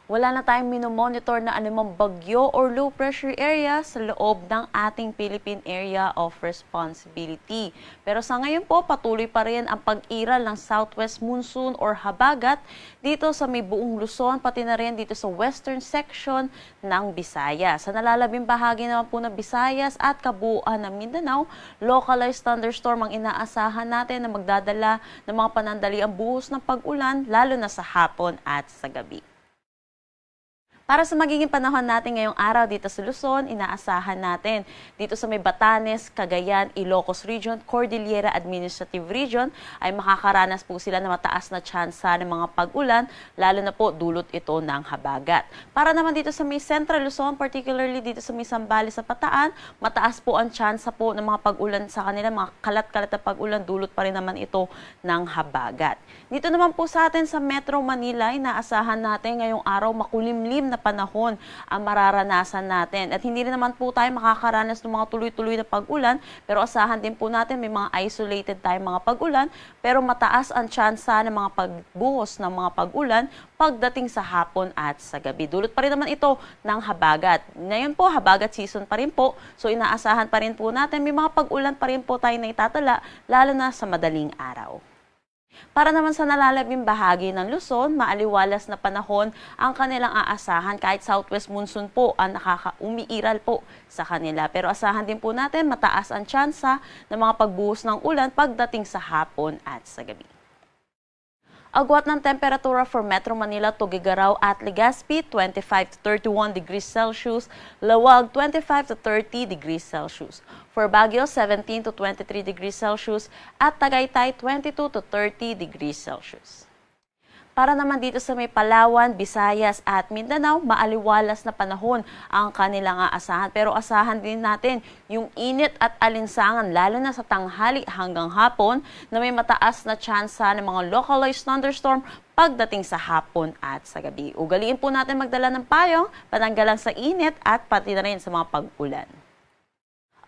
Wala na tayong minomonitor na anumang bagyo or low pressure area sa loob ng ating Philippine Area of Responsibility. Pero sa ngayon po, patuloy pa rin ang pag-iral ng southwest monsoon or habagat dito sa may buong Luzon, pati na rin dito sa western section ng Visayas. Sa nalalabing bahagi naman po ng Visayas at kabuuan ng Mindanao, localized thunderstorm ang inaasahan natin na magdadala ng mga panandaliang buhos ng pag-ulan, lalo na sa hapon at sa gabi. Para sa magiging panahon natin ngayong araw dito sa Luzon, inaasahan natin dito sa may Batanes, Cagayan, Ilocos Region, Cordillera Administrative Region ay makakaranas po sila ng mataas na tsansa ng mga pag-ulan, lalo na po dulot ito ng habagat. Para naman dito sa may Central Luzon, particularly dito sa may Zambales sa Bataan, mataas po ang tsansa po ng mga pag-ulan sa kanila, mga kalat-kalat na pag-ulan, dulot pa rin naman ito ng habagat. Dito naman po sa atin sa Metro Manila, inaasahan natin ngayong araw makulimlim na panahon ang mararanasan natin. At hindi rin naman po tayo makakaranas ng mga tuloy-tuloy na pag-ulan, pero asahan din po natin may mga isolated tayong mga pag-ulan, pero mataas ang tsansa ng mga pagbuhos ng mga pag-ulan pagdating sa hapon at sa gabi. Dulot pa rin naman ito ng habagat. Ngayon po, habagat season pa rin po, so inaasahan pa rin po natin may mga pag-ulan pa rin po tayo na itatala, lalo na sa madaling araw. Para naman sa nalalabing bahagi ng Luzon, maaliwalas na panahon ang kanilang aasahan kahit southwest monsoon po ang umiiral po sa kanila. Pero asahan din po natin mataas ang tsansa ng mga pagbuhos ng ulan pagdating sa hapon at sa gabi. Agwat ng temperatura for Metro Manila, Tuguegarao at Legazpi, 25 to 31 degrees Celsius, Lawag, 25 to 30 degrees Celsius. For Baguio, 17 to 23 degrees Celsius at Tagaytay, 22 to 30 degrees Celsius. Para naman dito sa may Palawan, Visayas at Mindanao, maaliwalas na panahon ang kanilang aasahan. Pero asahan din natin yung init at alinsangan, lalo na sa tanghali hanggang hapon, na may mataas na tsansa ng mga localized thunderstorm pagdating sa hapon at sa gabi. Ugaliin po natin magdala ng payong, pananggalan sa init at pati na rin sa mga pag-ulan.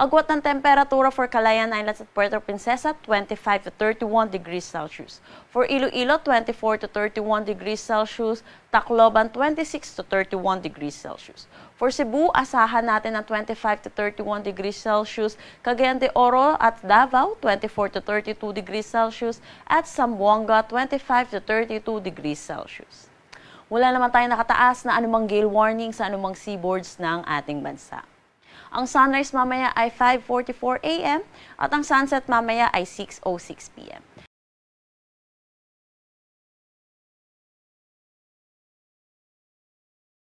Agwat ng temperatura for Calayan Islands at Puerto Princesa, 25 to 31 degrees Celsius. For Iloilo, 24 to 31 degrees Celsius. Tacloban, 26 to 31 degrees Celsius. For Cebu, asahan natin ng 25 to 31 degrees Celsius. Cagayan de Oro at Davao, 24 to 32 degrees Celsius. At Zamboanga, 25 to 32 degrees Celsius. Wala naman tayong nakataas na anumang gale warning sa anumang seaboards ng ating bansa. Ang sunrise mamaya ay 5:44 AM at ang sunset mamaya ay 6:06 PM.